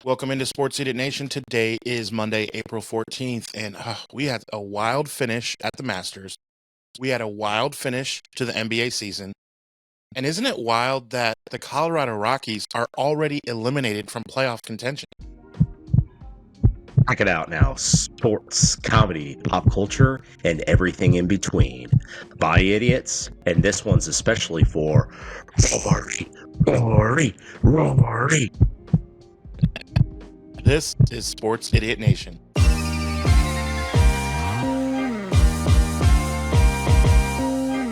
Welcome into Sports Idiot Nation. Today is Monday, April 14th, and we had a wild finish at the Masters. We had a wild finish to the NBA season. And isn't it wild that the Colorado Rockies are already eliminated from playoff contention? Check it out now. Sports, comedy, pop culture, and everything in between. By idiots, and this one's especially for Rory. This is Sports Idiot Nation.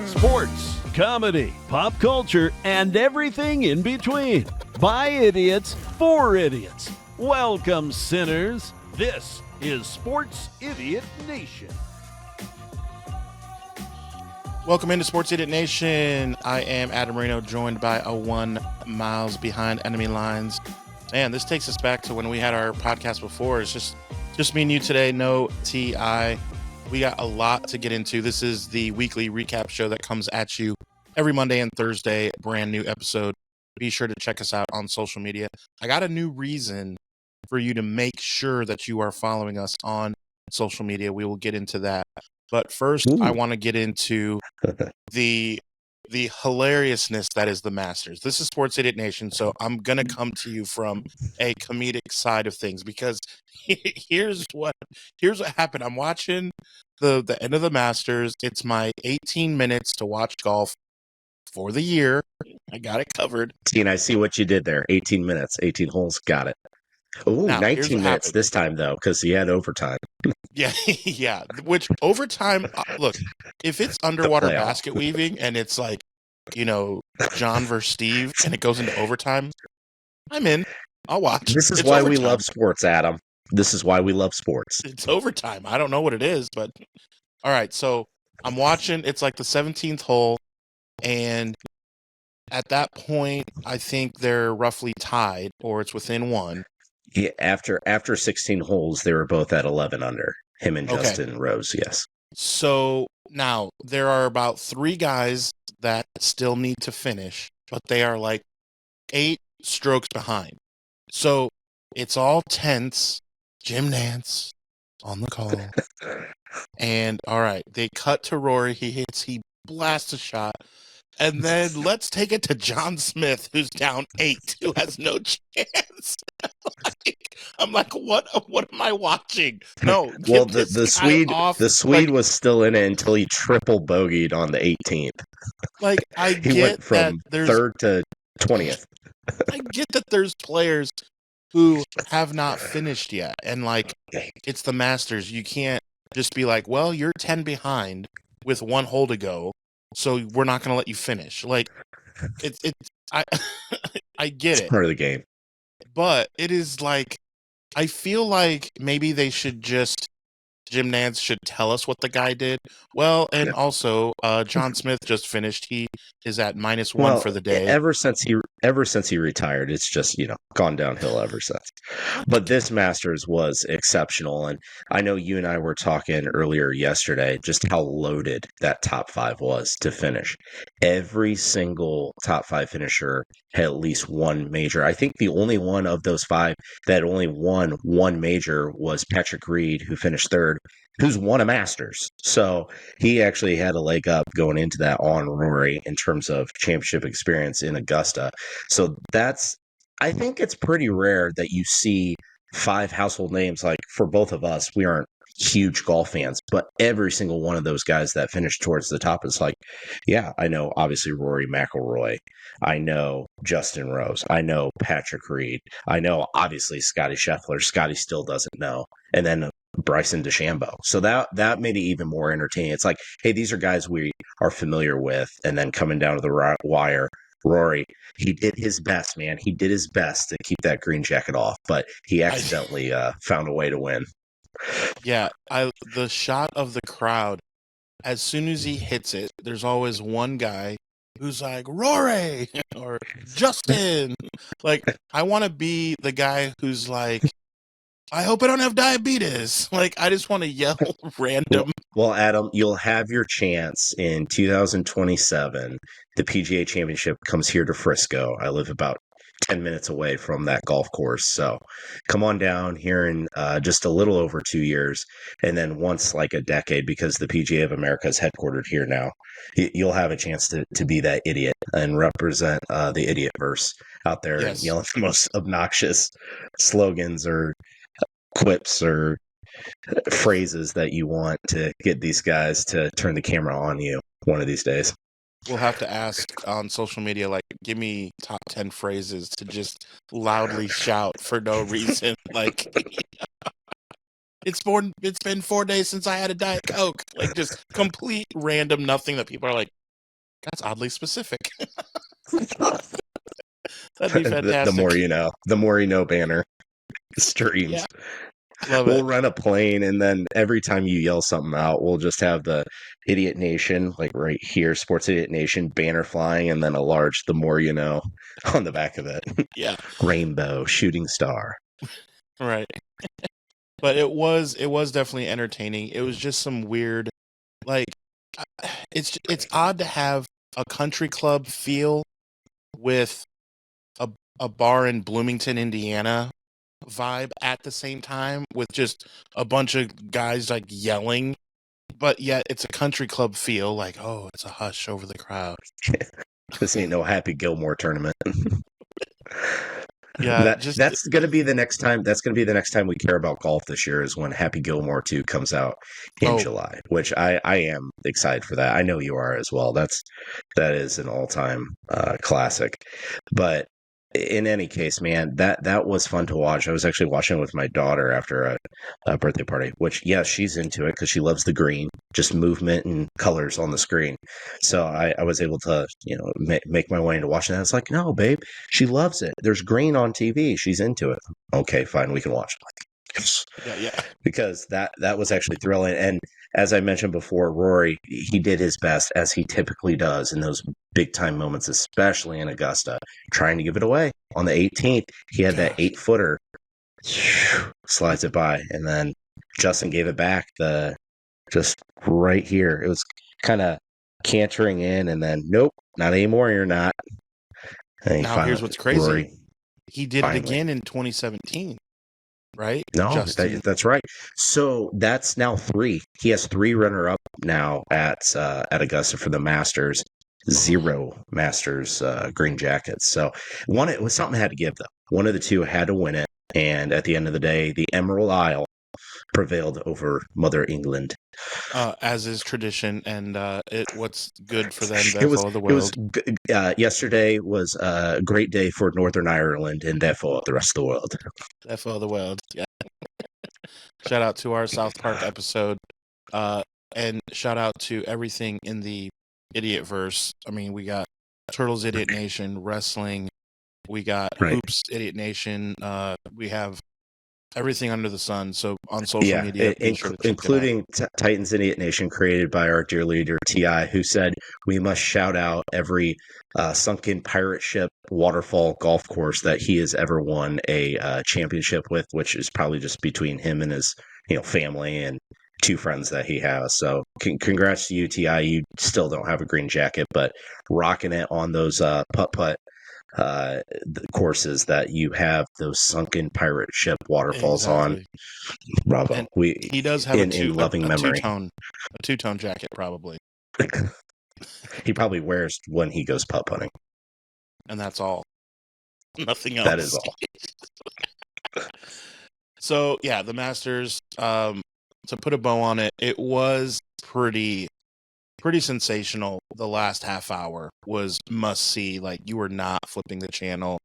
Sports, comedy, pop culture, and everything in between. By idiots, for idiots. Welcome, sinners. This is Sports Idiot Nation. Welcome into Sports Idiot Nation. I am Adam Marino, joined by a 1 miles behind enemy lines. Man, this takes us back to when we had our podcast before. It's just me and you today, no TI. We got a lot to get into. This is the weekly recap show that comes at you every Monday and Thursday, brand new episode. Be sure to check us out on social media. I got a new reason for you to make sure that you are following us on social media. We will get into that. But first, I want to get into the hilariousnness that is the Masters. This is Sports Idiot Nation, so I'm going to come to you from a comedic side of things because here's what happened. I'm watching the end of the Masters. It's my 18 minutes to watch golf for the year. I got it covered. Teen, I see what you did there. 18 minutes, 18 holes, got it. Ooh, Now, 19 minutes this time, though, because you had overtime. Yeah, yeah. Which overtime, look, if it's underwater basket weaving and it's like, John versus Steve and it goes into overtime, I'm in. I'll watch. This is why we love sports, Adam. This is why we love sports. It's overtime. I don't know what it is, but all right. So I'm watching. It's like the 17th hole, and at that point, I think they're roughly tied, or it's within one. Yeah, after 16 holes, they were both at 11 under. Him and Justin Rose, yes. So now there are about 3 guys that still need to finish, but they are like 8 strokes behind. So it's all tense. Jim Nantz on the call. And all right, they cut to Rory. He blasts a shot. And then let's take it to John Smith, who's down 8, who has no chance. I'm like, what am I watching? No. Well, the Swede was still in it until he triple bogeyed on the 18th. Like, he went from third to 20th. I get that there's players who have not finished yet, and like, it's the Masters. You can't just be like, well, you're 10 behind with 1 hole to go, so we're not going to let you finish. Like, I get it. Part of the game. But it is like, I feel like maybe they should Jim Nantz should tell us what the guy did. Well, and also, John Smith just finished. He is at -1 for the day. Ever since he retired, it's just, gone downhill ever since. But this Masters was exceptional. And I know you and I were talking earlier yesterday just how loaded that top 5 was to finish. Every single top 5 finisher had at least one major. I think the only one of those 5 that only won one major was Patrick Reed, who finished 3rd, who's won a Masters. So he actually had a leg up going into that on Rory in terms of championship experience in Augusta. So I think it's pretty rare that you see 5 household names. Like, for both of us, we aren't huge golf fans, but every single one of those guys that finished towards the top is like, yeah, I know obviously Rory McIlroy, I know Justin Rose, I know Patrick Reed, I know obviously Scotty Scheffler. Scotty still doesn't know, and then Bryson DeChambeau. So that made it even more entertaining. It's like, hey, these are guys we are familiar with, and then coming down to the wire, Rory, he did his best, man. He did his best to keep that green jacket off, but he accidentally found a way to win. Yeah, the shot of the crowd, as soon as he hits it, there's always one guy who's like, Rory or Justin. Like, I want to be the guy who's like, I hope I don't have diabetes. Like, I just want to yell random. Well, Adam, you'll have your chance in 2027. The PGA Championship comes here to Frisco. I live about 10 minutes away from that golf course. So come on down here in just a little over 2 years, and then once like a decade, because the PGA of America is headquartered here now. You'll have a chance to be that idiot and represent the idiot verse out there, and yelling the most obnoxious slogans or quips or phrases that you want to get these guys to turn the camera on you one of these days. We'll have to ask on social media, like, give me top 10 phrases to just loudly shout for no reason. Like, it's been 4 days since I had a Diet Coke. Like, just complete random nothing that people are like, that's oddly specific. That'd be fantastic. The more you know banner streams. Yeah. Love we'll run a plane, and then every time you yell something out, we'll just have the Idiot Nation, like right here, Sports Idiot Nation banner flying, and then a large "the more you know" on the back of it. Yeah. Rainbow, shooting star. Right. But it was definitely entertaining. It was just some weird, like, it's odd to have a country club feel with a bar in Bloomington, Indiana vibe at the same time, with just a bunch of guys like yelling, but yet it's a country club feel, like, oh, it's a hush over the crowd. This ain't no Happy Gilmore tournament. Yeah, that's gonna be the next time. That's gonna be the next time we care about golf this year, is when Happy Gilmore 2 comes out in July, which I am excited for that. I know you are as well. That is an all-time classic. But in any case, man, that was fun to watch. I was actually watching it with my daughter after a birthday party, which, yes, she's into it because she loves the green, just movement and colors on the screen. So I was able to, make my way into watching that. It's like, no, babe, she loves it. There's green on TV. She's into it. Okay, fine, we can watch it. Yes. Yeah. Because that was actually thrilling. And as I mentioned before, Rory, he did his best, as he typically does in those big time moments, especially in Augusta, trying to give it away. On the 18th, he had that 8-footer, slides it by, and then Justin gave it back just right here. It was kind of cantering in, and then nope, not anymore. You're not. Now here's what's crazy: Rory, he did it again in 2017. Right? No, that's right. So that's now 3. He has 3 runner-up now at Augusta for the Masters. 0 Masters green jackets. So it was something had to give, though. One of the two had to win it, and at the end of the day, the Emerald Isle prevailed over Mother England, as is tradition. And what's good for them, therefore the world. Yesterday was a great day for Northern Ireland, and therefore the rest of the world. Therefore the world. Yeah. Shout out to our South Park episode, and shout out to everything in the Idiot verse. I mean, we got Turtles Idiot Nation, wrestling. We got Hoops Idiot Nation. We have everything under the sun. So on social media, including Titans Idiot Nation, created by our dear leader T.I., who said we must shout out every sunken pirate ship waterfall golf course that he has ever won a championship with, which is probably just between him and his family and 2 friends that he has. So congrats to you, T.I. You still don't have a green jacket, but rocking it on those putt-putt the courses that you have those sunken pirate ship waterfalls on. Bravo. And he does have in loving memory. A two-tone jacket, probably. He probably wears when he goes putt putting, and that's all. Nothing else. That is all. So yeah, the Masters. To put a bow on it, it was pretty sensational. The last half hour was must see. Like, you were not flipping the channel.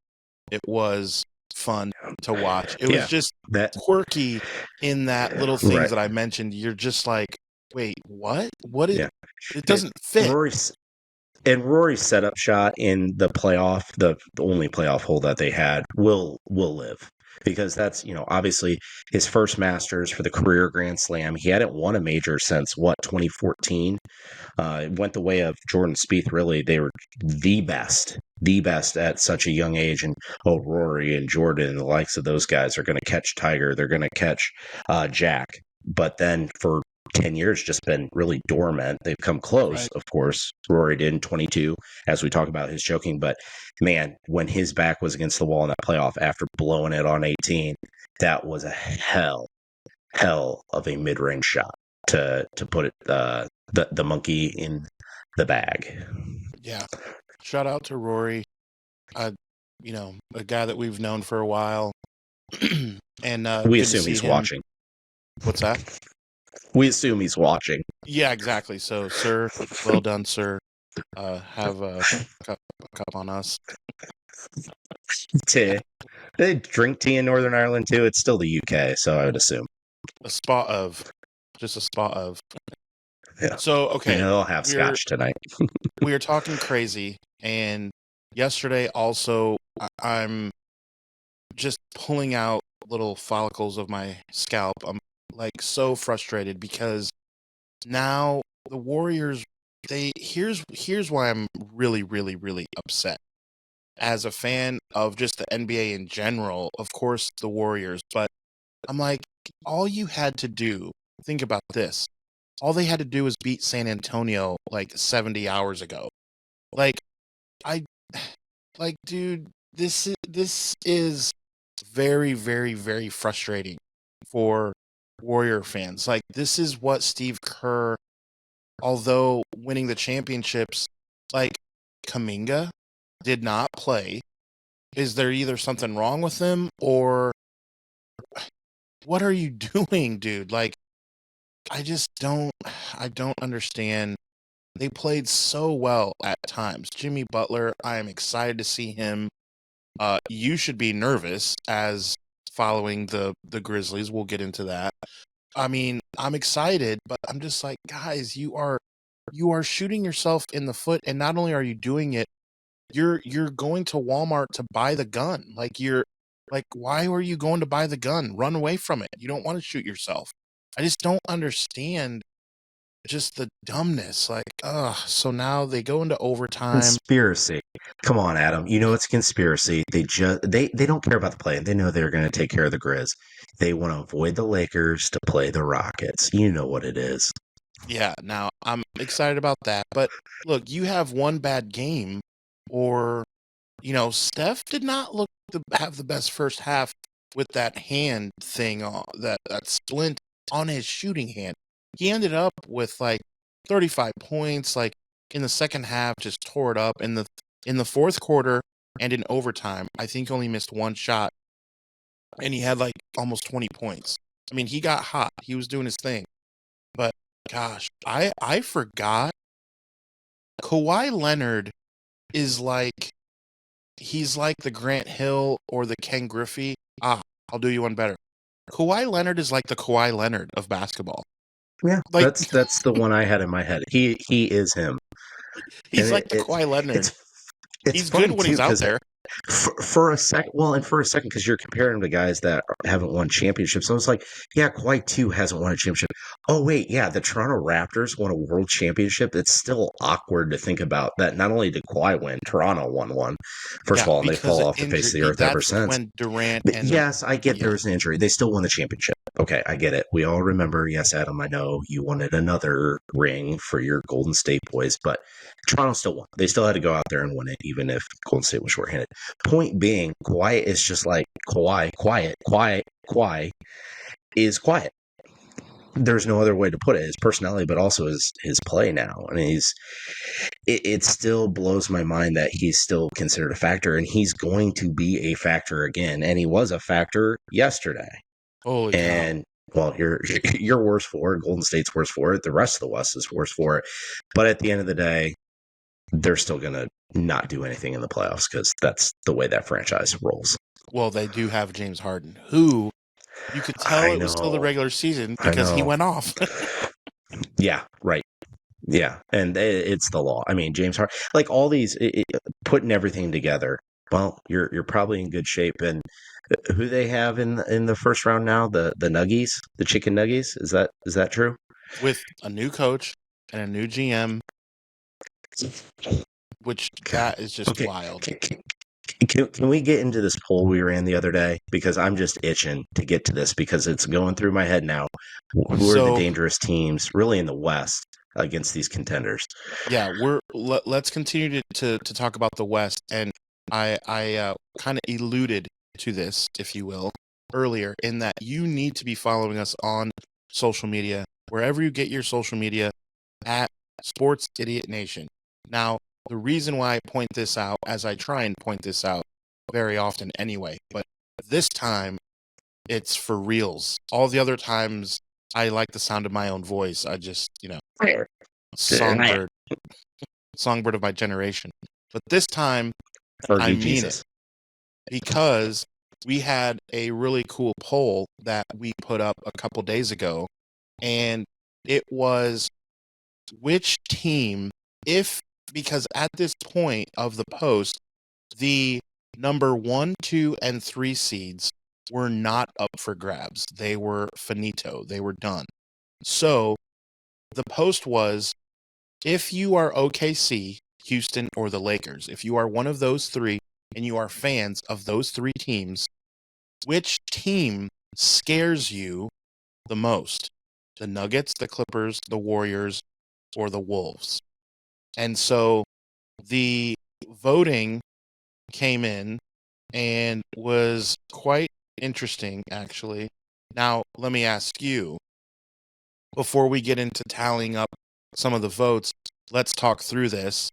It was fun to watch. It was just quirky in that little things that I mentioned. You're just like, wait, what? What is? Yeah. It doesn't fit. Rory's setup shot in the playoff, the only playoff hole that they had, will live. Because that's, obviously his first Masters for the career Grand Slam. He hadn't won a major since, 2014? It went the way of Jordan Spieth, really. They were the best at such a young age. And, Rory and Jordan and the likes of those guys are going to catch Tiger. They're going to catch Jack. But then for 10 years just been really dormant. They've come close, Right. of course. Rory did in 22, as we talk about his choking. But, man, when his back was against the wall in that playoff after blowing it on 18, that was a hell of a mid-range shot to put it the monkey in the bag. Yeah. Shout out to Rory. A guy that we've known for a while. And We good to assume see he's him. watching. What's that? We assume he's watching. Yeah, exactly. So, sir, well done, sir. Have a cup on us. They drink tea in Northern Ireland too. It's still the UK, so I would assume. Just a spot of. Yeah. So, okay. They'll have scotch tonight. We are talking crazy, and yesterday also I'm just pulling out little follicles of my scalp. I'm like so frustrated because now the Warriors, here's why I'm really, really, really upset. As a fan of just the NBA in general, of course the Warriors, but I'm like, all you had to do, think about this. All they had to do was beat San Antonio like 70 hours ago. Dude, this is very, very, very frustrating for Warrior fans. Like, this is what Steve Kerr, although winning the championships, like, Kuminga did not play. Is there either something wrong with him or what are you doing, dude? Like, I don't understand. They played so well at times. Jimmy Butler, I am excited to see him. You should be nervous as following the Grizzlies. We'll get into that. I mean, I'm excited, but I'm just like, guys, you are shooting yourself in the foot, and not only are you doing it, you're going to Walmart to buy the gun. Why are you going to buy the gun? Run away from it. You don't want to shoot yourself. I just don't understand just the dumbness. So now they go into overtime. Conspiracy. Come on, Adam. You know it's a conspiracy. They don't care about the play. They know they're going to take care of the Grizz. They want to avoid the Lakers to play the Rockets. You know what it is. Yeah, now I'm excited about that. But look, you have one bad game, or Steph did not look to have the best first half with that hand thing on that splint on his shooting hand. He ended up with 35 points, in the second half, just tore it up. In the fourth quarter and in overtime, I think only missed one shot, and he had almost 20 points. I mean, he got hot. He was doing his thing. But gosh, I forgot. Kawhi Leonard is he's like the Grant Hill or the Ken Griffey. I'll do you one better. Kawhi Leonard is like the Kawhi Leonard of basketball. Yeah, that's the one I had in my head. He is him. He's the Kawhi Leonard. He's good when he's out there. For a second, because you're comparing him to guys that haven't won championships. So it's like, yeah, Kawhi too hasn't won a championship. Oh wait, yeah, the Toronto Raptors won a world championship. It's still awkward to think about that. Not only did Kawhi win, Toronto won one. First of all, and they fall off the face of the earth ever since. When Durant yes, I get there was an injury. They still won the championship. Okay, I get it. We all remember. Yes, Adam, I know you wanted another ring for your Golden State boys, but Toronto still won. They still had to go out there and win it, even if Golden State was shorthanded. Point being, Kawhi is just like Kawhi is quiet. There's no other way to put it. His personality, but also his play now. I mean, it still blows my mind that he's still considered a factor, and he's going to be a factor again. And he was a factor yesterday. Holy and cow. Well, you're worse for it. Golden State's worse for it. The rest of the West is worse for it. But at the end of the day, they're still going to not do anything in the playoffs because that's the way that franchise rolls. Well, they do have James Harden, who you could tell it was still the regular season because he went off. Yeah, right. Yeah, and it's the law. I mean, James Harden, all these, putting everything together. Well, you're probably in good shape. And who they have in the first round now? The Nuggies, the Chicken Nuggies. Is that true? With a new coach and a new GM, which that is just wild. Can we get into this poll we ran the other day? Because I'm just itching to get to this because it's going through my head now. Who are the dangerous teams really in the West against these contenders? Yeah, let's continue to talk about the West, and I kind of alluded to this, if you will, earlier, in that you need to be following us on social media, wherever you get your social media, at Sports Idiot Nation. Now, the reason why I point this out, as I try and point this out very often anyway, but this time it's for reals. All the other times I like the sound of my own voice. I just, songbird of my generation. But this time I mean it, because we had a really cool poll that we put up a couple days ago, and it was which team, because at this point of the post, the number 1, 2, and 3 seeds were not up for grabs. They were finito. They were done. So the post was, if you are OKC, Houston, or the Lakers, if you are one of those three and you are fans of those three teams, which team scares you the most? The Nuggets, the Clippers, the Warriors, or the Wolves? And so the voting came in and was quite interesting, actually. Now, let me ask you, before we get into tallying up some of the votes, let's talk through this.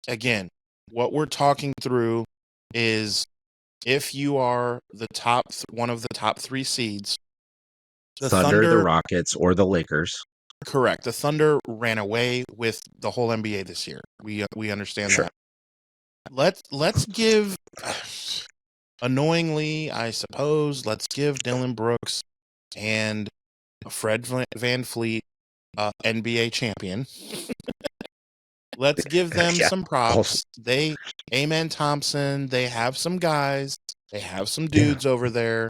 Again, what we're talking through is, if you are one of the top 3 seeds, the Thunder, the Rockets, or the Lakers. Correct. The Thunder ran away with the whole NBA this year. We understand Sure. that. Let's give, annoyingly, I suppose, let's give Dylan Brooks and Fred VanVleet, NBA champion. Let's give them some props. Amen Thompson, they have some guys, they have some dudes over there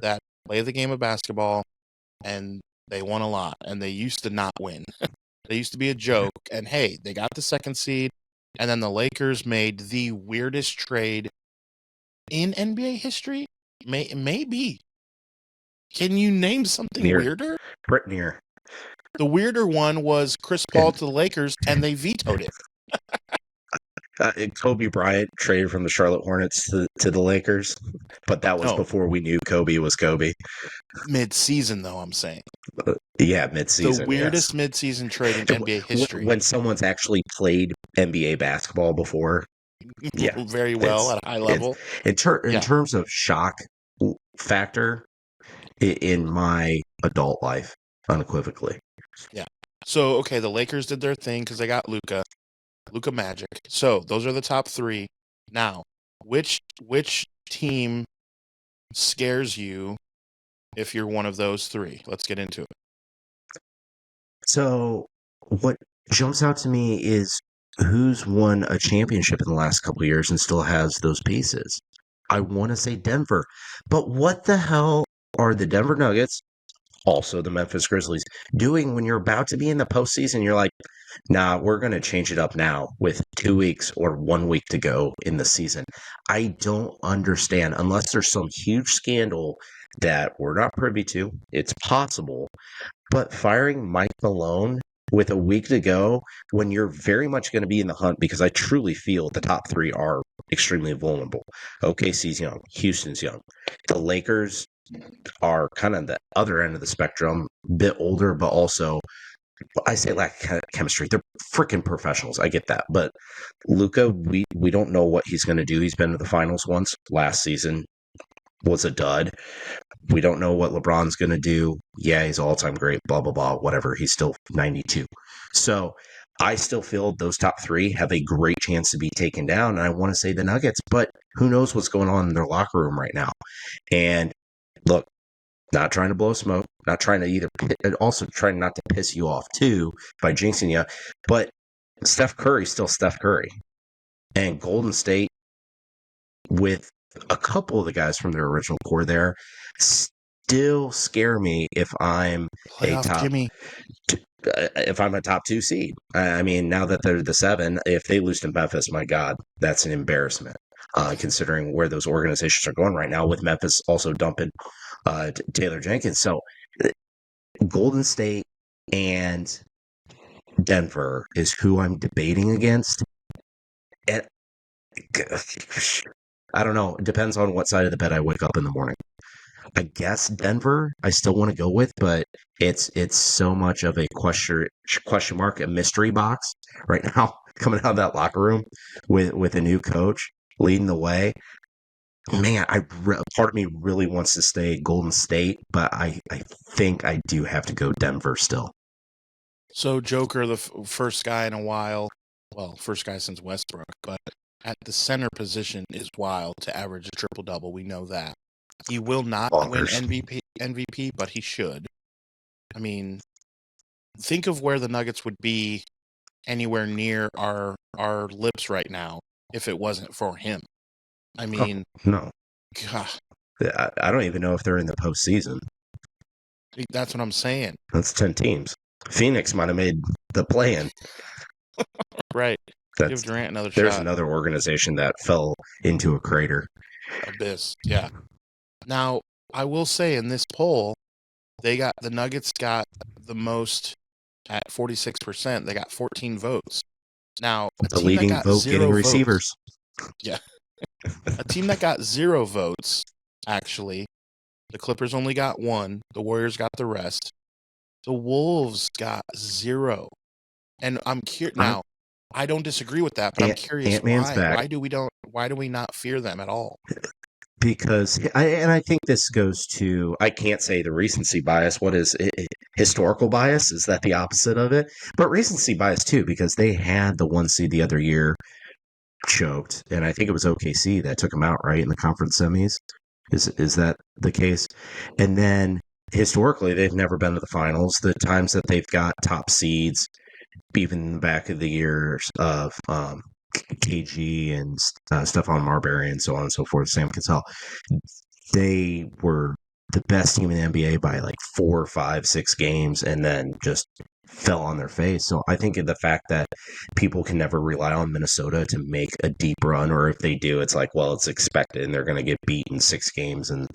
that play the game of basketball, and they won a lot, and they used to not win. They used to be a joke, and hey, they got the 2nd seed, and then the Lakers made the weirdest trade in NBA history? Maybe. Can you name something weirder? Near. The weirder one was Chris Paul to the Lakers, and they vetoed it. Kobe Bryant traded from the Charlotte Hornets to the Lakers, but that was before we knew Kobe was Kobe. Mid-season, though, I'm saying. Yeah, mid-season. The weirdest mid-season trade in NBA history. When someone's actually played NBA basketball before. Yeah, very well at a high level. In terms of shock factor, in my adult life, unequivocally. Yeah. So, okay, the Lakers did their thing because they got Luka Magic. So, those are the top 3. Now, which team scares you if you're one of those 3? Let's get into it. So, what jumps out to me is who's won a championship in the last couple of years and still has those pieces. I want to say Denver, but what the hell are the Denver Nuggets, also the Memphis Grizzlies, doing when you're about to be in the postseason? You're like, nah, we're going to change it up now with 2 weeks or 1 week to go in the season. I don't understand, unless there's some huge scandal that we're not privy to. It's possible, but firing Mike Malone with a week to go when you're very much going to be in the hunt, because I truly feel the top 3 are extremely vulnerable. OKC's young, Houston's young. The Lakers are kind of the other end of the spectrum, a bit older, but also, I say lack of chemistry. They're freaking professionals. I get that. But Luka, we don't know what he's going to do. He's been to the finals once last season, was a dud. We don't know what LeBron's going to do. Yeah, he's all-time great, blah, blah, blah, whatever. He's still 92. So I still feel those top 3 have a great chance to be taken down. And I want to say the Nuggets, but who knows what's going on in their locker room right now. And look, not trying to blow smoke, not trying to also trying not to piss you off too by jinxing you, but Steph Curry's still Steph Curry. And Golden State, with a couple of the guys from their original core there, still scare me if I'm if I'm a top 2 seed. I mean, now that they're the 7, if they lose to Memphis, my God, that's an embarrassment. considering where those organizations are going right now, with Memphis also dumping Taylor Jenkins. So Golden State and Denver is who I'm debating against. And I don't know. It depends on what side of the bed I wake up in the morning. I guess Denver I still want to go with, but it's so much of a question mark, a mystery box right now, coming out of that locker room with a new coach leading the way. Man, part of me really wants to stay Golden State, but I think I do have to go Denver still. So Joker, the first guy in a while, well, first guy since Westbrook, but at the center position is wild to average a triple-double. We know that. He will not win MVP, but he should. I mean, think of where the Nuggets would be anywhere near our lips right now if it wasn't for him. I mean, no. God, I don't even know if they're in the postseason. That's what I'm saying. That's 10 teams. Phoenix might have made the play-in. Right. Give Durant another shot. There's another organization that fell into a crater. Abyss, yeah. Now, I will say in this poll, the Nuggets got the most at 46%. They got 14 votes. Now, the leading vote getting receivers. Yeah. A team that got 0 votes, actually, the Clippers only got 1. The Warriors got the rest. The Wolves got 0. And I'm curious now. I don't disagree with that, but I'm curious Ant-Man's why. Back. Why do we not fear them at all? Because I think this goes to, I can't say the recency bias. What is historical bias? Is that the opposite of it? But recency bias too, because they had the 1 seed the other year choked, and I think it was OKC that took them out, right, in the conference semis. Is that the case? And then historically, they've never been to the finals. The times that they've got top seeds, even back of the years of KG and Stephon Marbury and so on and so forth, Sam Cassell, they were the best team in the NBA by like 4, 5, 6 games, and then just fell on their face. So I think the fact that people can never rely on Minnesota to make a deep run, or if they do, it's like, well, it's expected and they're going to get beat in 6 games in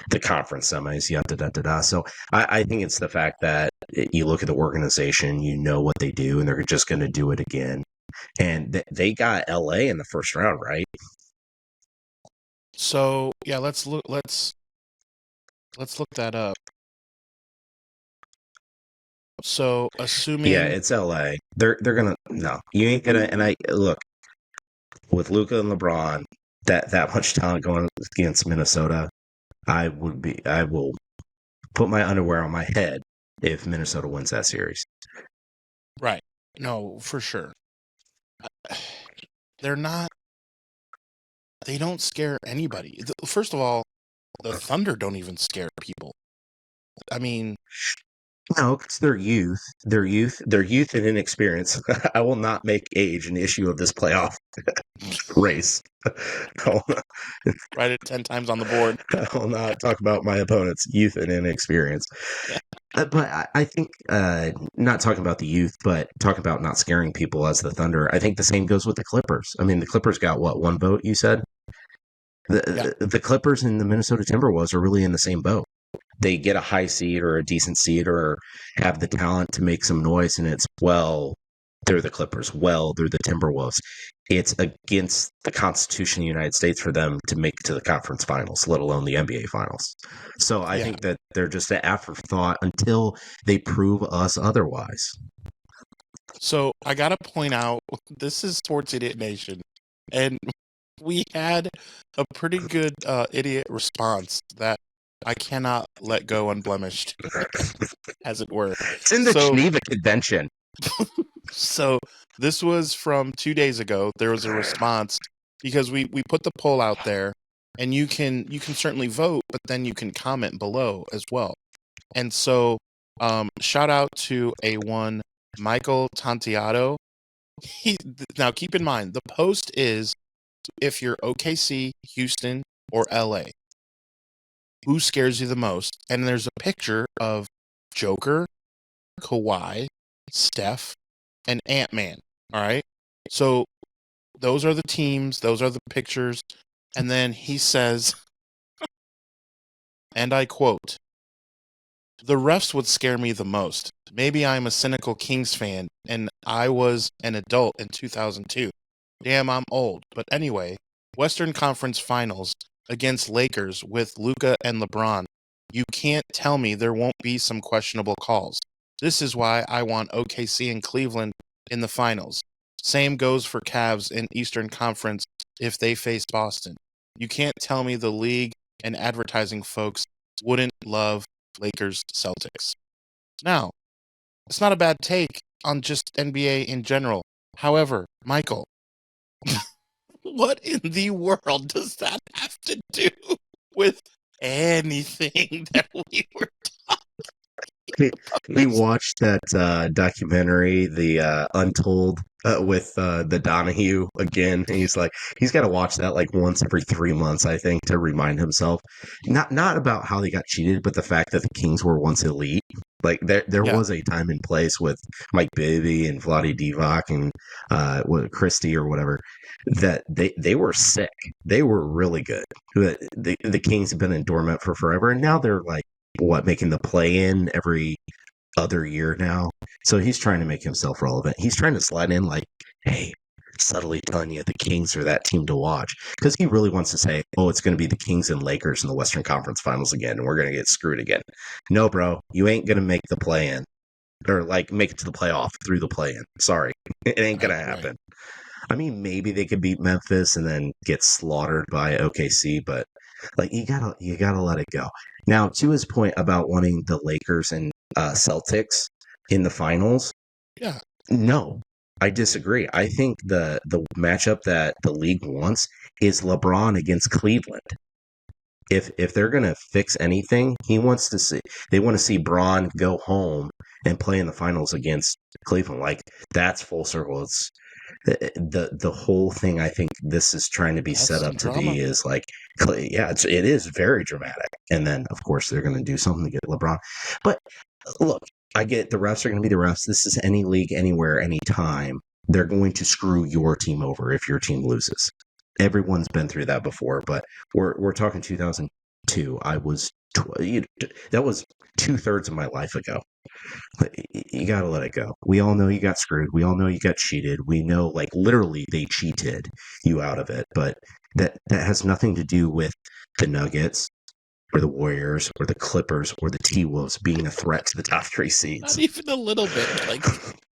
the conference semis, yada. So I think it's the fact that you look at the organization, you know what they do, and they're just going to do it again. And they got LA in the first round, right? So yeah, let's look that up. So assuming, yeah, it's LA. They're gonna, no, you ain't gonna. And I look with Luka and LeBron, that much talent going against Minnesota, I will put my underwear on my head if Minnesota wins that series. Right. No, for sure. They don't scare anybody. First of all, the Thunder don't even scare people. I mean, no, it's their youth and inexperience. I will not make age an issue of this playoff race. Write it 10 times on the board. I will not talk about my opponent's youth and inexperience. But I think not talking about the youth, but talking about not scaring people as the Thunder. I think the same goes with the Clippers. I mean, the Clippers got what, 1 vote, you said? The Clippers and the Minnesota Timberwolves are really in the same boat. They get a high seed or a decent seed or have the talent to make some noise, and it's, well, they're the Clippers. Well, they're the Timberwolves. It's against the Constitution of the United States for them to make it to the conference finals, let alone the NBA finals. So I think that they're just an afterthought until they prove us otherwise. So I got to point out, this is Sports Idiot Nation, and we had a pretty good idiot response that I cannot let go unblemished, as it were. It's in the Geneva Convention. So this was from 2 days ago. There was a response because we put the poll out there, and you can certainly vote, but then you can comment below as well. And so shout out to A1 Michael Tantiado. Now keep in mind, the post is if you're OKC, Houston, or LA, who scares you the most? And there's a picture of Joker, Kawhi, Steph, and Ant-Man. All right. So those are the teams. Those are the pictures And then he says, and I quote, "The refs would scare me the most. Maybe I'm a cynical Kings fan, and I was an adult in 2002. Damn, I'm old. But anyway, Western Conference Finals against Lakers with Luka and LeBron. You can't tell me there won't be some questionable calls. This is why I want OKC and Cleveland in the finals. Same goes for Cavs in Eastern Conference if they face Boston. You can't tell me the league and advertising folks wouldn't love Lakers Celtics." Now, it's not a bad take on just NBA in general. However, Michael, what in the world does that have to do with anything that we were We watched that documentary, the Untold, with the Donahue again. And he's like, he's got to watch that like once every 3 months, I think, to remind himself. Not about how they got cheated, but the fact that the Kings were once elite. Like there Yeah. was a time and place with Mike Bibby and Vlade Divac and Christie or whatever that they were sick. They were really good. The Kings have been in dormant for forever, and now they're like making the play-in every other year now. So he's trying to make himself relevant. He's trying to slide in like, hey, subtly telling you the Kings are that team to watch. Because he really wants to say, oh, it's going to be the Kings and Lakers in the Western Conference Finals again, and we're going to get screwed again. No, bro, you ain't going to make the play-in. Or like make it to the playoff through the play-in. Sorry. It ain't going to happen. I mean, maybe they could beat Memphis and then get slaughtered by OKC, but like you gotta let it go. Now, to his point about wanting the Lakers and Celtics in the finals, Yeah. no, I disagree. I think the matchup that the league wants is LeBron against Cleveland. If they're gonna fix anything, they want to see Bron go home and play in the finals against Cleveland. Like that's full circle. It's the whole thing. I think this is trying to be That's set some up to drama. be is like, yeah, it is very dramatic. And then of course they're going to do something to get LeBron. But look, I get the refs are going to be the refs. This is any league, anywhere, anytime. They're going to screw your team over if your team loses. Everyone's been through that before, but we're talking 2002. I was that was 2/3 of my life ago. You got to let it go. We all know you got screwed. We all know you got cheated. We know, like, literally they cheated you out of it. But that has nothing to do with the Nuggets or the Warriors or the Clippers or the T-Wolves being a threat to the top 3 seeds. Not even a little bit.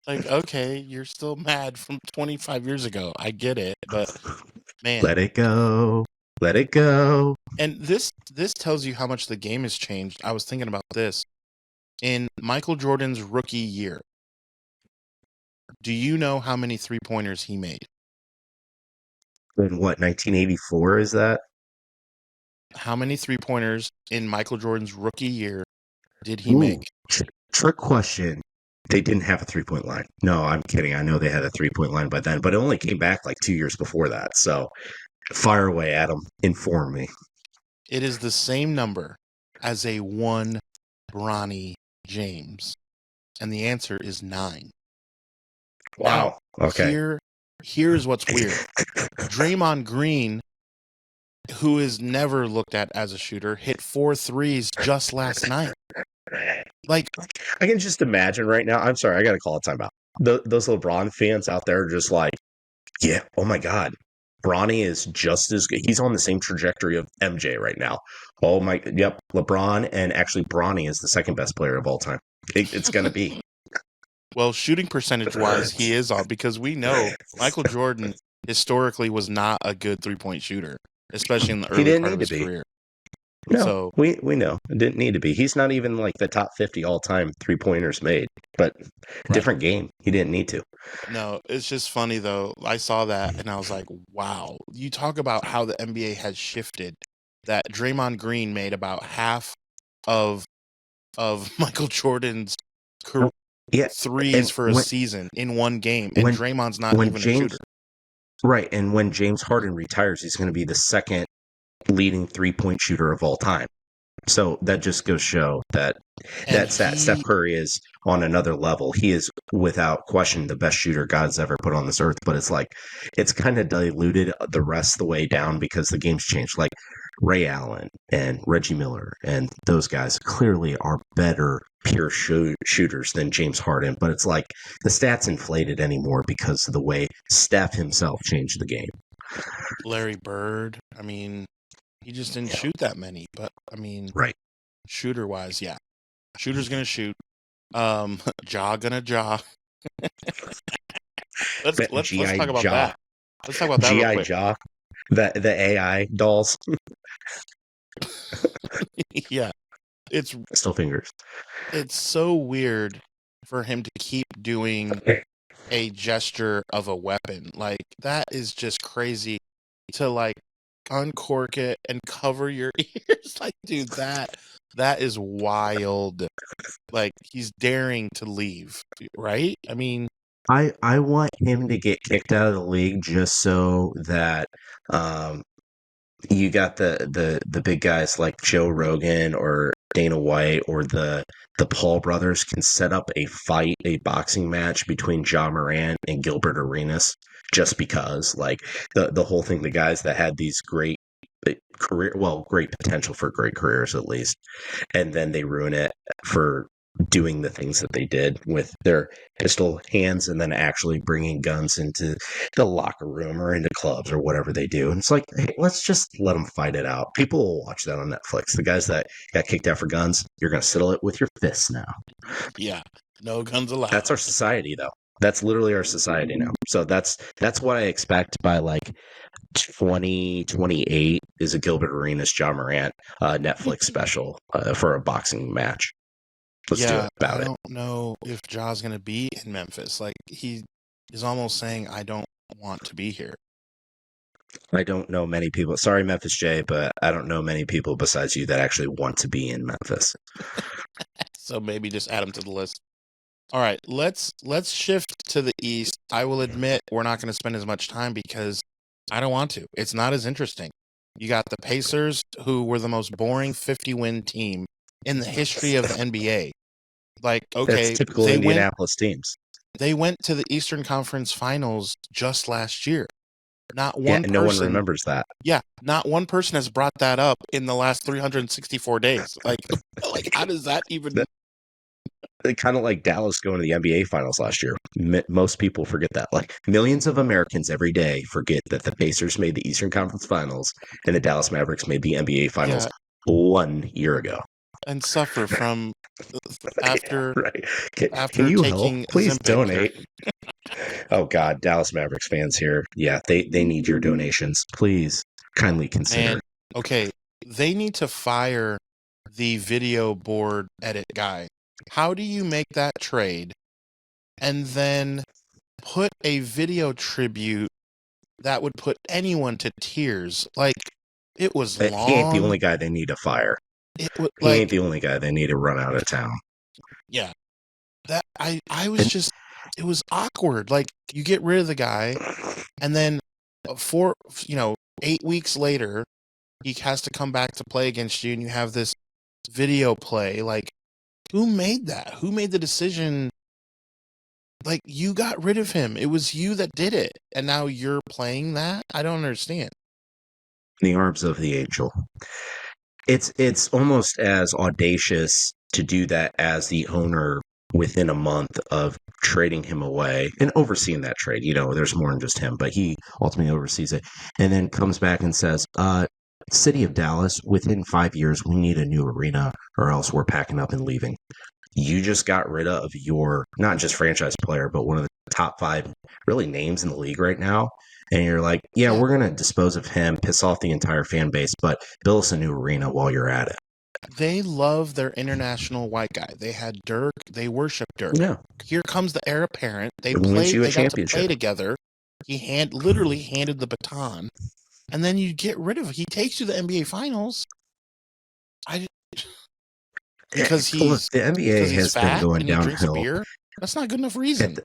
Like okay, you're still mad from 25 years ago. I get it, but man. Let it go. Let it go. And this tells you how much the game has changed. I was thinking about this. In Michael Jordan's rookie year, do you know how many three-pointers he made? In what, 1984 is that? How many three-pointers in Michael Jordan's rookie year did he Ooh, make? Trick question. They didn't have a 3-point line. No, I'm kidding. I know they had a 3-point line by then, but it only came back like 2 years before that. So fire away, Adam. Inform me. It is the same number as a one Bronny James. And the answer is 9. Wow. Now, Okay. Here's what's weird. Draymond Green, who is never looked at as a shooter, hit 4 threes just last night. Like, I can just imagine right now. I'm sorry, I got to call a timeout. Those LeBron fans out there are just like, yeah, oh my God. Bronny is just as good. He's on the same trajectory of MJ right now. Oh my, yep. LeBron, and actually Bronny is the second best player of all time. It's going to be. well, shooting percentage-wise, he is on, because we know Michael Jordan historically was not a good three-point shooter, especially in the early part of his career. No, So we know. It didn't need to be. He's not even like the top 50 all-time three-pointers made, but different game. He didn't need to. No, it's just funny, though. I saw that, and I was like, wow. You talk about how the NBA has shifted, that Draymond Green made about half of Michael Jordan's threes for a season in one game, and Draymond's not even a shooter. Right, and when James Harden retires, he's going to be the second leading three-point shooter of all time. So that just goes to show that Steph Curry is on another level. He is without question the best shooter God's ever put on this earth, but it's like it's kind of diluted the rest of the way down because the game's changed. Like Ray Allen and Reggie Miller and those guys clearly are better pure shooters than James Harden, but it's like the stats inflated anymore because of the way Steph himself changed the game. Larry Bird, I mean, he just didn't shoot that many, but I mean, right. Shooter wise, yeah. Shooter's gonna shoot. Jaw gonna jaw. let's talk about that. Let's talk about that real G.I. quick. Jaw. The AI dolls. Yeah. It's still fingers. It's so weird for him to keep doing a gesture of a weapon. Like, that is just crazy to like uncork it and cover your ears. Like, dude, that is wild. Like, he's daring to leave, right? I mean, I want him to get kicked out of the league just so that you got the big guys like Joe Rogan or Dana White or the Paul brothers can set up a boxing match between Ja Morant and Gilbert Arenas just because, like, the whole thing, the guys that had these great great potential for great careers at least, and then they ruin it for doing the things that they did with their pistol hands and then actually bringing guns into the locker room or into clubs or whatever they do. And it's like, hey, let's just let them fight it out. People will watch that on Netflix. The guys that got kicked out for guns, you're going to settle it with your fists now. Yeah, no guns allowed. That's our society, though. That's literally our society now. So that's what I expect by like 2028 is a Gilbert Arenas, Ja Morant Netflix special for a boxing match. Let's do it about it. I don't know if Ja's going to be in Memphis. Like, he is almost saying, I don't want to be here. I don't know many people. Sorry, Memphis Jay, but I don't know many people besides you that actually want to be in Memphis. So maybe just add him to the list. All right, let's shift to the East. I will admit we're not going to spend as much time because I don't want to. It's not as interesting. You got the Pacers, who were the most boring 50-win team in the history of the NBA. Like, okay, that's typical Indianapolis teams. They went to the Eastern Conference Finals just last year. Not one person, no one remembers that. Yeah, not one person has brought that up in the last 364 days. Like how does that even? Kind of like Dallas going to the NBA Finals last year. Most people forget that. Like, millions of Americans every day forget that the Pacers made the Eastern Conference Finals and the Dallas Mavericks made the NBA Finals 1 year ago. And suffer from after right. After can you taking help? Please Ozempic. Donate. Oh God, Dallas Mavericks fans here. Yeah, they need your donations. Please kindly consider. And, okay, they need to fire the video board edit guy. How do you make that trade and then put a video tribute that would put anyone to tears? Like, it was long. He ain't the only guy they need to fire. He ain't the only guy they need to run out of town. Yeah. That I was just, it was awkward. Like, you get rid of the guy and then 8 weeks later, he has to come back to play against you and you have this video play. Like, who made that? Who made the decision? Like, you got rid of him. It was you that did it. And now you're playing that? I don't understand. In the arms of the angel. It's almost as audacious to do that as the owner within a month of trading him away and overseeing that trade. You know, there's more than just him, but he ultimately oversees it and then comes back and says, City of Dallas, within 5 years, we need a new arena or else we're packing up and leaving. You just got rid of your, not just franchise player, but one of the top 5 really names in the league right now. And you're like, yeah, we're going to dispose of him, piss off the entire fan base, but build us a new arena while you're at it. They love their international white guy. They had Dirk. They worship Dirk. Yeah. Here comes the heir apparent. They Wins played. you a They got to championship. play together. He literally handed the baton, and then you get rid of. He takes you to the NBA Finals. Because he's the NBA has been going and he drinks a downhill. beer? That's not good enough reason.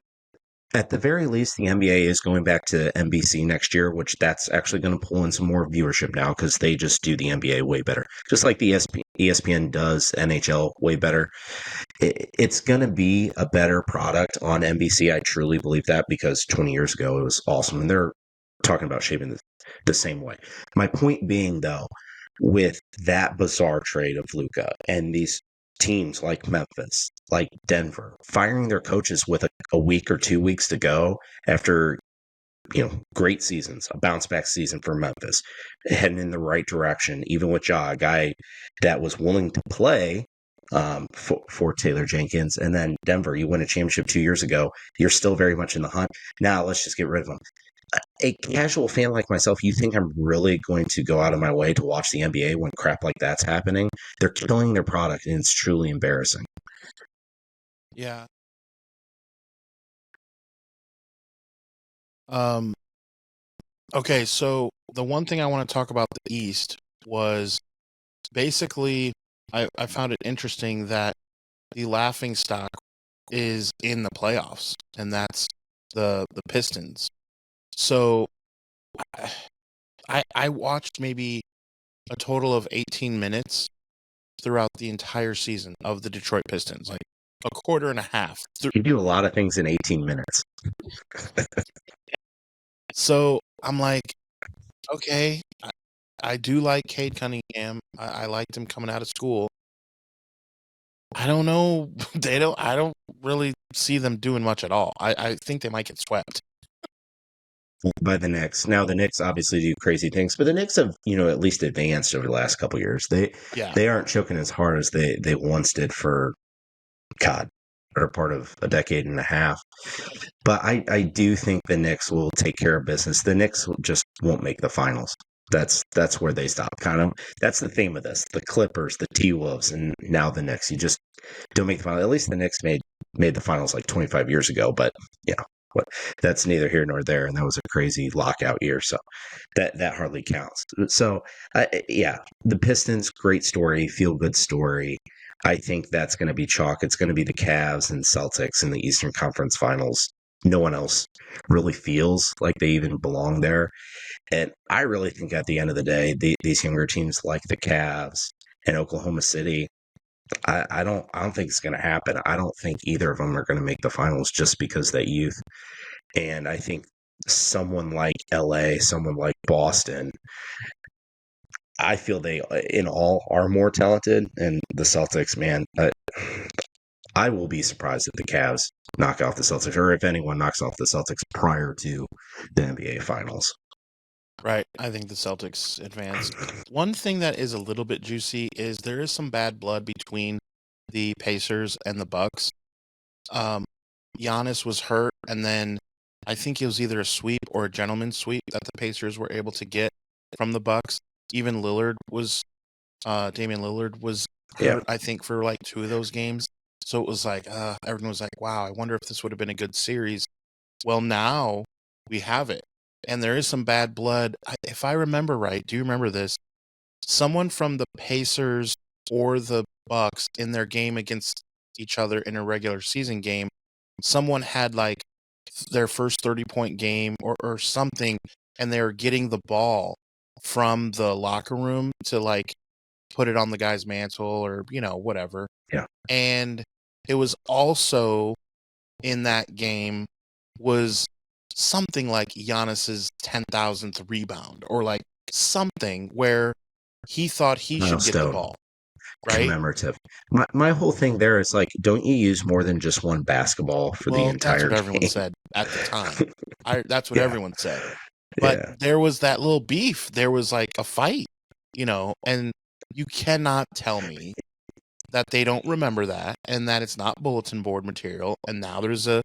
At the very least, the NBA is going back to NBC next year, which that's actually going to pull in some more viewership now because they just do the NBA way better. Just like the ESPN does NHL way better. it's going to be a better product on NBC. I truly believe that, because 20 years ago it was awesome, and they're talking about shaping the same way. My point being, though, with that bizarre trade of Luka and these teams like Memphis, like Denver, firing their coaches with a week or 2 weeks to go after, great seasons, a bounce back season for Memphis, heading in the right direction, even with Ja, a guy that was willing to play for Taylor Jenkins. And then Denver, you win a championship 2 years ago. You're still very much in the hunt. Now let's just get rid of them. A casual fan like myself, you think I'm really going to go out of my way to watch the NBA when crap like that's happening? They're killing their product, and it's truly embarrassing. Yeah. Okay, so the one thing I want to talk about the East was basically I found it interesting that the laughing stock is in the playoffs, and that's the Pistons. So I watched maybe a total of 18 minutes throughout the entire season of the Detroit Pistons, like a quarter and a half. You do a lot of things in 18 minutes. So I'm like, okay, I do like Cade Cunningham. I liked him coming out of school. I don't know. I don't really see them doing much at all. I think they might get swept. By the Knicks. Now the Knicks obviously do crazy things, but the Knicks have, at least advanced over the last couple of years. They aren't choking as hard as they once did for better part of a decade and a half. But I do think the Knicks will take care of business. The Knicks just won't make the finals. That's where they stop. Kind of that's the theme of this. The Clippers, the T-Wolves, and now the Knicks. You just don't make the final. At least the Knicks made the finals like 25 years ago, but that's neither here nor there, and that was a crazy lockout year, so that hardly counts. So, the Pistons, great story, feel-good story. I think that's going to be chalk. It's going to be the Cavs and Celtics in the Eastern Conference Finals. No one else really feels like they even belong there, and I really think at the end of the day, these younger teams like the Cavs and Oklahoma City, I don't think it's going to happen. I don't think either of them are going to make the finals just because of that youth. And I think someone like LA, someone like Boston, I feel they in all are more talented. And the Celtics, man, I will be surprised if the Cavs knock off the Celtics, or if anyone knocks off the Celtics prior to the NBA Finals. Right. I think the Celtics advance. One thing that is a little bit juicy is there is some bad blood between the Pacers and the Bucks. Giannis was hurt, and then I think it was either a sweep or a gentleman's sweep that the Pacers were able to get from the Bucks. Even Damian Lillard was hurt, I think, for like 2 of those games. So it was like, everyone was like, wow, I wonder if this would have been a good series. Well, now we have it. And there is some bad blood. If I remember right, do you remember this? Someone from the Pacers or the Bucks in their game against each other in a regular season game, someone had like their first 30-point game or something, and they were getting the ball from the locker room to like put it on the guy's mantle or, whatever. Yeah. And it was also in that game was something like Giannis's 10,000th rebound or like something where he thought he should get the ball. Right? Commemorative. My whole thing there is like, don't you use more than just one basketball for the entire that's what everyone said at the time. That's what everyone said. But there was that little beef. There was like a fight, and you cannot tell me that they don't remember that and that it's not bulletin board material. And now there's a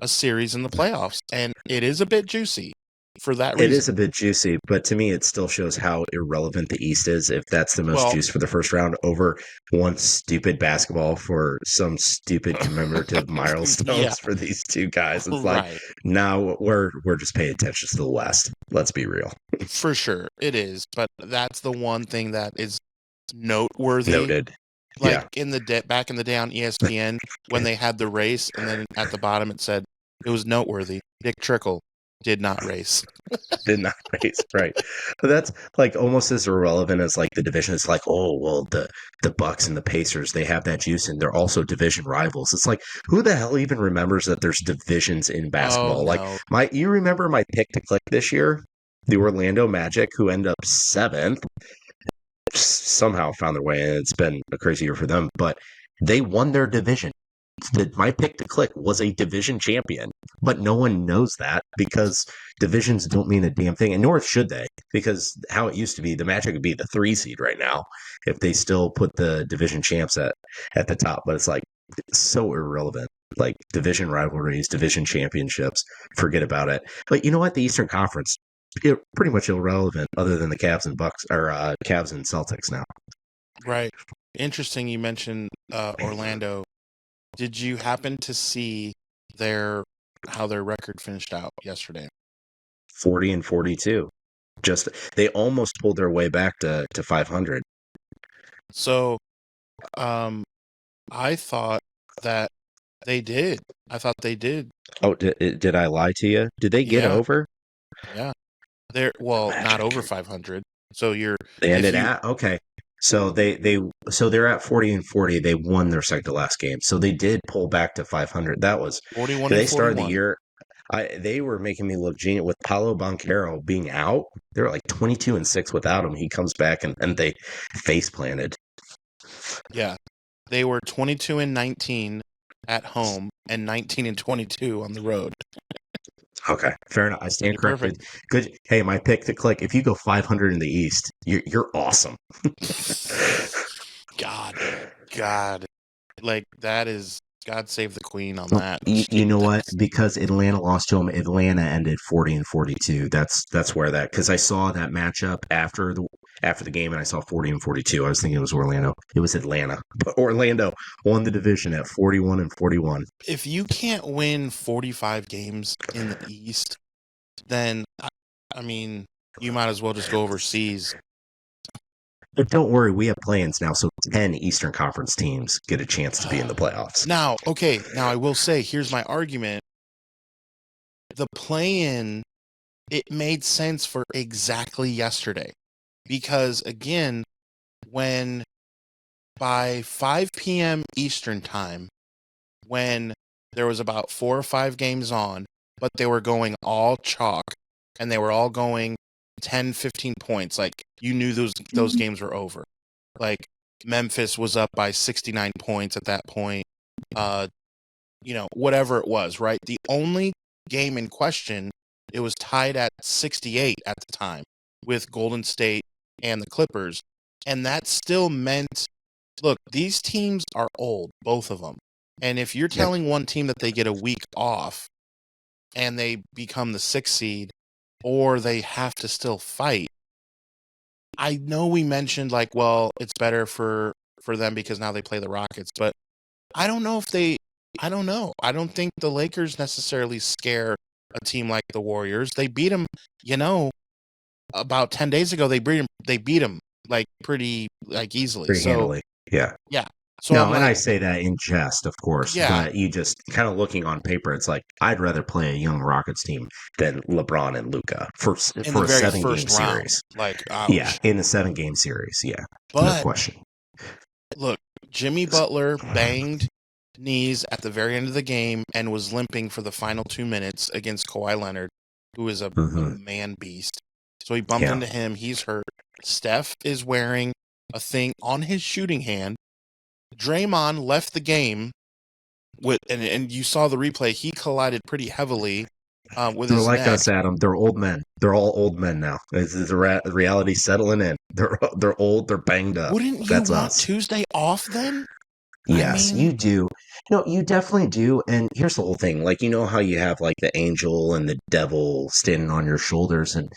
series in the playoffs, and it is a bit juicy for that reason. It is a bit juicy, but to me, it still shows how irrelevant the East is if that's the most juice for the first round over one stupid basketball for some stupid commemorative milestones for these two guys. It's like, now we're just paying attention to the West. Let's be real. For sure, it is. But that's the one thing that is noteworthy. Noted. Like in the back in the day on ESPN when they had the race, and then at the bottom it said it was noteworthy. Dick Trickle, did not race. Did not race, right? But that's like almost as irrelevant as like the division. It's like, oh well, the Bucks and the Pacers, they have that juice, and they're also division rivals. It's like, who the hell even remembers that there's divisions in basketball? Oh Like no. you remember my pick to click this year, the Orlando Magic, who end up seventh, somehow found their way in. It's been a crazy year for them, but they won their division. My pick to click was a division champion, but no one knows that because divisions don't mean a damn thing, and nor should they, because how it used to be, the Magic would be the 3 seed right now if they still put the division champs at the top. But it's like, it's so irrelevant. Like division rivalries, division championships, forget about it. But you know what? The Eastern Conference, pretty much irrelevant other than the Cavs and Bucks, or Cavs and Celtics now. Right. Interesting you mentioned Orlando. Did you happen to see how their record finished out yesterday? 40-42. Just they almost pulled their way back to 500. So, I thought that they did. I thought they did. Oh, did I lie to you? Did they get Yeah. over? Yeah. They're not over 500. So They ended at okay. So they're at 40-40. They won their second to last game. So they did pull back to 500. That was 41 they and started 41. the year. They were making me look genius with Paolo Banchero being out. They were like 22-6 without him. He comes back and they face planted. Yeah. They were 22 and 19 at home and 19 and 22 on the road. Okay, fair enough. I stand corrected. Perfect. Good. Hey, my pick to click. If you go 500 in the East, you're awesome. God. Like, that is God save the Queen on that. You know what? Because Atlanta lost to them, Atlanta ended 40-42. That's where that, because I saw that matchup after the game, and I saw 40-42. I was thinking it was Orlando. It was Atlanta, but Orlando won the division at 41-41. If you can't win 45 games in the East, then I mean, you might as well just go overseas. But don't worry, we have plans now, so 10 Eastern Conference teams get a chance to be in the playoffs. Now, I will say, here's my argument. The play-in, it made sense for exactly yesterday. Because, again, when by 5 p.m. Eastern time, when there was about 4 or 5 games on, but they were going all chalk, and they were all going 10, 15 points, like, you knew those games were over. Like, Memphis was up by 69 points at that point. Whatever it was, right? The only game in question, it was tied at 68 at the time with Golden State and the Clippers. And that still meant, look, these teams are old, both of them. And if you're telling one team that they get a week off and they become the 6th seed, or they have to still fight, I know we mentioned, like, well, it's better for them because now they play the Rockets, but I don't know. I don't think the Lakers necessarily scare a team like the Warriors. They beat them, about 10 days ago, they beat them like pretty easily. Pretty handily. Yeah. Yeah. So no, and I say that in jest, of course. Yeah. But you just kind of looking on paper, it's like, I'd rather play a young Rockets team than LeBron and Luka for a 7-game series. Like, ouch. Yeah, in a 7-game series. Yeah. But, no question. Look, Jimmy Butler banged knees at the very end of the game and was limping for the final 2 minutes against Kawhi Leonard, who is a man beast. So he bumped into him. He's hurt. Steph is wearing a thing on his shooting hand. Draymond left the game and you saw the replay. He collided pretty heavily with his neck. Us, Adam. They're old men. They're all old men now. The reality settling in. They're old. They're banged up. Wouldn't you want us. Tuesday off then? Yes, you do. No, you definitely do. And here's the whole thing. Like, you know how you have like the angel and the devil standing on your shoulders. And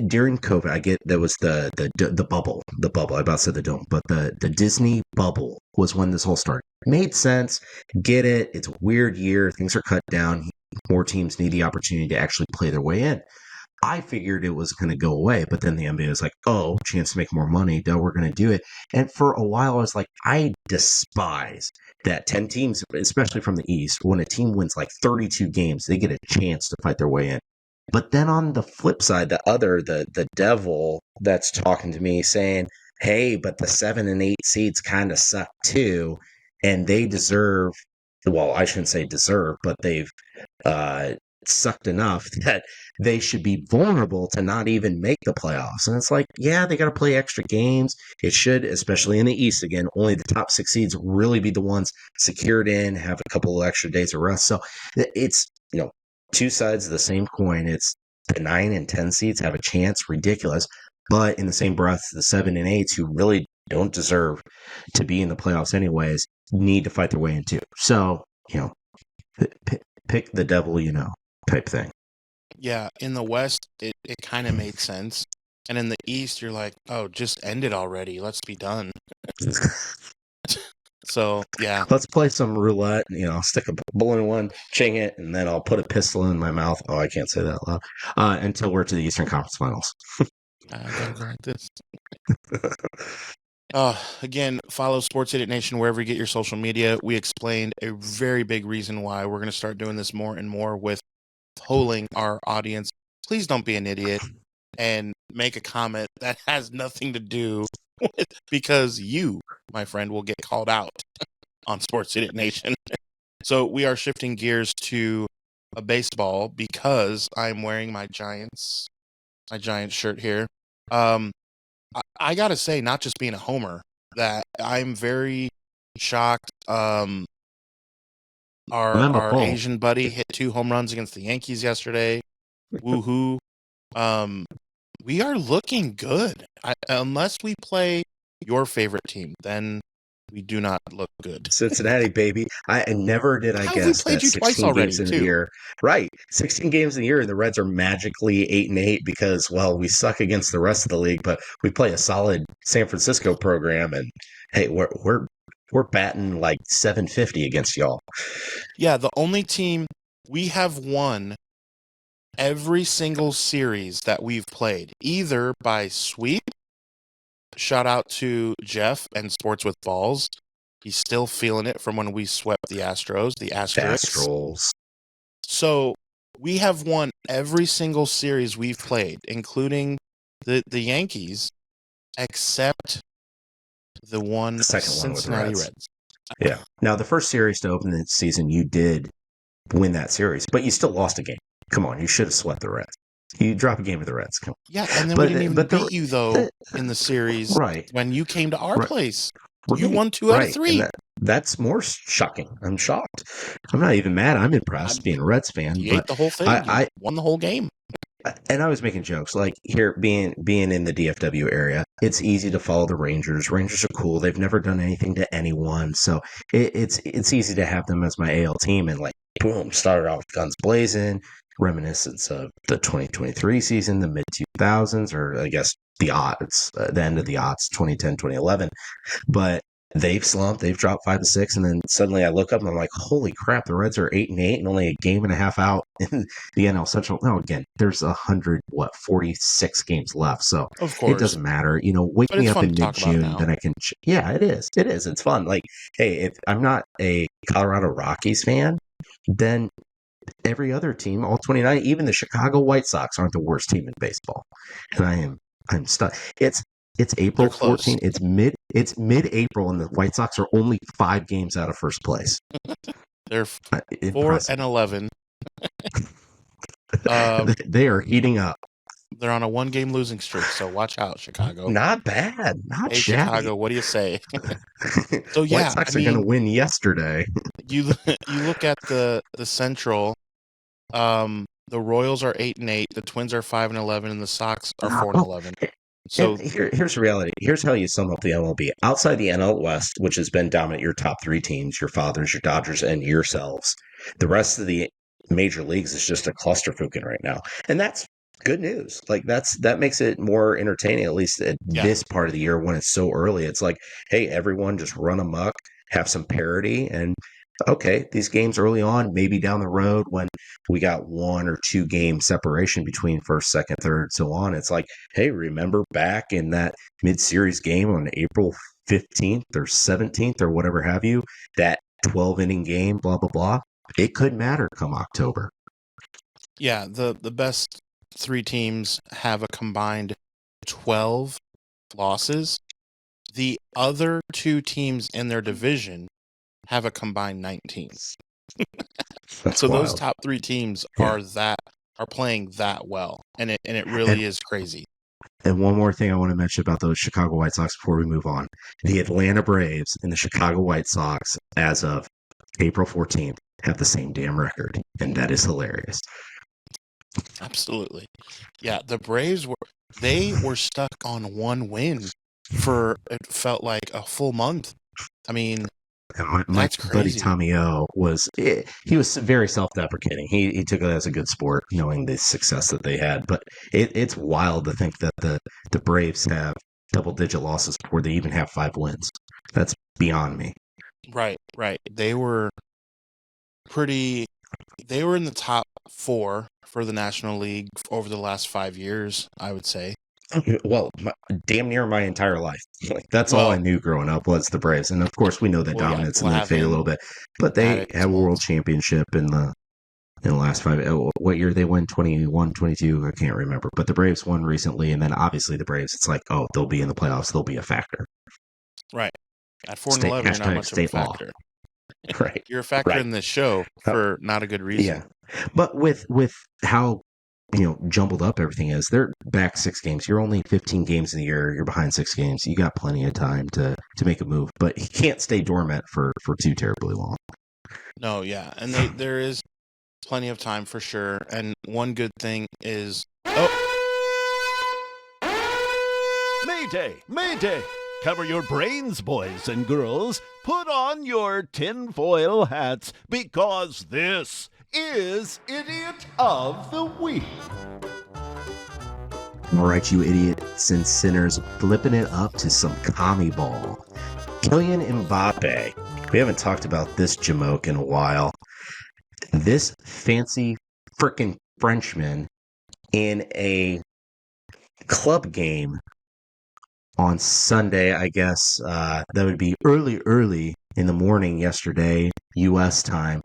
during COVID, I get there was the bubble. The bubble. I about said the dome, but the Disney bubble was when this whole started. Made sense. Get it. It's a weird year. Things are cut down. More teams need the opportunity to actually play their way in. I figured it was going to go away, but then the NBA was like, oh, chance to make more money. No, we're going to do it. And for a while, I was like, I despise that 10 teams, especially from the East, when a team wins like 32 games, they get a chance to fight their way in. But then on the flip side, the devil that's talking to me saying, hey, but the 7 and 8 seeds kind of suck too. And they deserve, well, I shouldn't say deserve, but they've sucked enough that they should be vulnerable to not even make the playoffs. And it's like, yeah, they got to play extra games. It should, especially in the East again, only the top 6 seeds really be the ones secured in, have a couple of extra days of rest. So it's, two sides of the same coin. It's the 9 and 10 seeds have a chance, ridiculous. But in the same breath, the 7 and 8s who really don't deserve to be in the playoffs anyways need to fight their way into. So, pick the devil, type thing. Yeah, in the West, it kind of made sense. And in the East, you're like, oh, just end it already. Let's be done. So, yeah. Let's play some roulette. Stick a bullet in one, ching it, and then I'll put a pistol in my mouth. Oh, I can't say that loud. Until we're to the Eastern Conference Finals. I gotta grind this. Again, follow Sports Idiot Nation wherever you get your social media. We explained a very big reason why we're going to start doing this more and more with polling our audience. Please don't be an idiot and make a comment that has nothing to do with, because you, my friend, will get called out on Sports Idiot Nation. So we are shifting gears to a baseball because I'm wearing my Giants shirt here. I gotta say, not just being a homer, that I'm very shocked. Our Asian buddy hit 2 home runs against the Yankees yesterday. Woohoo! We are looking good. Unless we play your favorite team, then we do not look good. Cincinnati, baby. I never did. I guess we played you twice already, games in a year. Right, 16 games in a year, and the Reds are magically 8-8 because, well, we suck against the rest of the league, but we play a solid San Francisco program, and hey, we're batting like 750 against y'all. Yeah, the only team we have won every single series that we've played, either by sweep. Shout out to Jeff and Sports with Balls. He's still feeling it from when we swept the Astros, the Asterisks. So we have won every single series we've played, including the Yankees, except the Cincinnati Reds. Yeah. Now, the first series to open the season, you did win that series, but you still lost a game. Come on, you should have swept the Reds. You drop a game with the Reds. Come on. Yeah, and then we didn't even beat you, though, in the series when you came to our place. You won 2 out of 3. That's more shocking. I'm shocked. I'm not even mad. I'm impressed being a Reds fan. You ate the whole thing. You won the whole game. And I was making jokes. Like, here, being in the DFW area, it's easy to follow the Rangers. Rangers are cool. They've never done anything to anyone. So it's easy to have them as my AL team. And, like, boom, started off guns blazing. Reminiscence of the 2023 season, the mid-2000s, or I guess the aughts, the end of the aughts, 2010, 2011. But they've slumped. They've dropped 5-6, and then suddenly I look up and I'm like, holy crap, the Reds are 8-8 and only a game and a half out in the NL Central. No, again, there's 46 games left, so of course. It doesn't matter. Wake me up in mid-June, then I can. Yeah, it is. It is. It's fun. Like, hey, if I'm not a Colorado Rockies fan, then every other team, all 29, even the Chicago White Sox aren't the worst team in baseball. And I'm stuck. It's April 14th. It's mid-April, and the White Sox are only 5 games out of first place. They're 4-11. They are heating up. They're on a 1-game losing streak, so watch out, Chicago. Not bad. Not hey, shabby. Chicago, what do you say? So yeah, White Sox are going to win yesterday. You look at the Central. The Royals are 8-8. The Twins are 5-11, and the Sox are 4-11. So here's the reality. Here's how you sum up the MLB. Outside the NL West, which has been dominant, your top 3 teams, your Fathers, your Dodgers, and yourselves, the rest of the major leagues is just a clusterfucking right now, and that's good news. Like, that makes it more entertaining, at least at this part of the year when it's so early. It's like, hey, everyone just run amok, have some parity, and okay, these games early on, maybe down the road when we got 1 or 2 game separation between first, second, third, so on. It's like, hey, remember back in that mid-series game on April 15th or 17th or whatever have you, that 12-inning game, blah, blah, blah. It could matter come October. Yeah, the best three teams have a combined 12 losses. The other two teams in their division have a combined 19. That's So those wild. top three teams Yeah. are playing that well, and it really is crazy. And one more thing I want to mention about those Chicago White Sox before we move on. The Atlanta Braves and the Chicago White Sox, as of April 14th, have the same damn record. And that is hilarious. Absolutely. Yeah, the Braves were stuck on one win for it felt like a full month. I mean, And my that's buddy crazy. Tommy O he was very self-deprecating. He took it as a good sport, knowing the success that they had. But it's wild to think that the Braves have double-digit losses before they even have 5 wins. That's beyond me. Right. They were in the top 4 for the National League over the last 5 years, I would say. Well, damn near my entire life. Like that's all I knew growing up was the Braves, and of course we know that dominance and then fade a little bit. But they had a world championship in the last 5. What year they won? 21, 22? I can't remember. But the Braves won recently, and then obviously the Braves. It's like, oh, they'll be in the playoffs. They'll be a factor. Right. At 4-11, you're not much of a factor. Right. You're a factor in this show for not a good reason. Yeah, but with how jumbled up everything is, they're back 6 games. You're only 15 games in a year. You're behind 6 games. You got plenty of time to make a move, but he can't stay dormant for too terribly long. No, yeah, and there is plenty of time for sure. And one good thing is, Mayday! Mayday! Cover your brains, boys and girls. Put on your tinfoil hats, because this is Idiot of the Week. All right, you idiots and sinners, flipping it up to some commie ball. Kylian Mbappé. We haven't talked about this jamoke in a while. This fancy frickin' Frenchman in a club game on Sunday, I guess that would be early in the morning yesterday, U.S. time,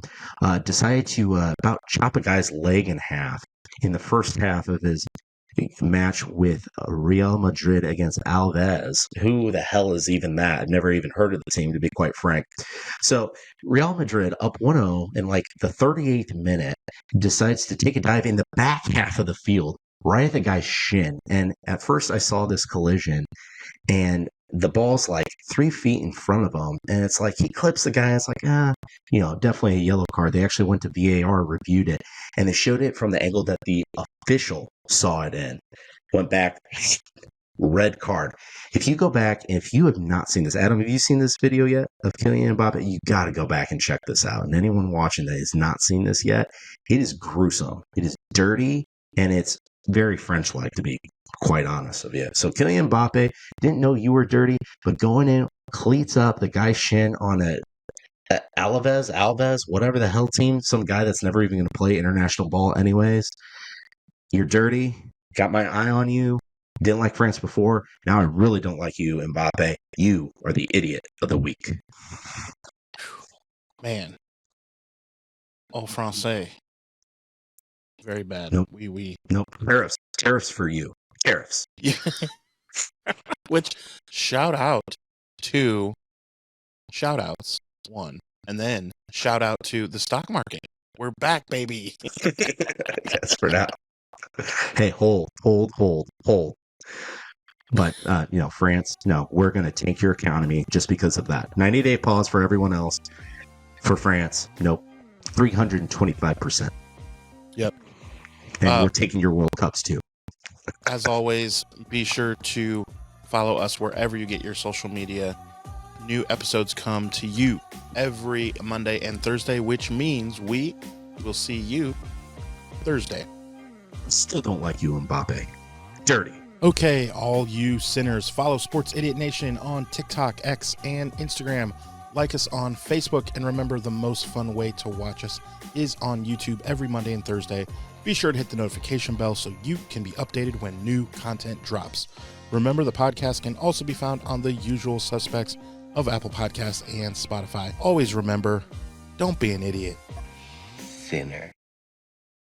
decided to about chop a guy's leg in half in the first half of his match with Real Madrid against Alves. Who the hell is even that? I've never even heard of the team, to be quite frank. So Real Madrid up 1-0 in like the 38th minute decides to take a dive in the back half of the field right at the guy's shin. And at first I saw this collision and the ball's like 3 feet in front of him. And it's like he clips the guy. It's like, definitely a yellow card. They actually went to VAR, reviewed it, and they showed it from the angle that the official saw it in. Went back, red card. If you go back, and if you have not seen this, Adam, have you seen this video yet of Kylian Mbappé? You got to go back and check this out. And anyone watching that has not seen this yet, it is gruesome. It is dirty, and it's very French-like, to be quite honest with you. So Kylian Mbappé, didn't know you were dirty, but going in, cleats up the guy's shin on a Alves, whatever the hell team, some guy that's never even going to play international ball anyways. You're dirty. Got my eye on you. Didn't like France before. Now I really don't like you, Mbappé. You are the idiot of the week. Man. Au français. Very bad. Nope. Oui. Nope. Tariffs for you. Tariffs. Yeah. Which, shout out to Shoutouts, one. And then shout out to the stock market. We're back, baby. Yes, for now. Hey, hold. But, France, no, we're going to tank your economy just because of that. 90-day pause for everyone else. For France, nope. 325%. Yep. And we're taking your World Cups too. As always, be sure to follow us wherever you get your social media. New episodes come to you every Monday and Thursday, which means we will see you Thursday. Still don't like you, Mbappe. Dirty. Okay, all you sinners, follow Sports Idiot Nation on TikTok, X, and Instagram. Like us on Facebook, and remember, the most fun way to watch us is on YouTube every Monday and Thursday. Be sure to hit the notification bell so you can be updated when new content drops. Remember, the podcast can also be found on the usual suspects of Apple Podcasts and Spotify. Always remember, don't be an idiot. Sinner.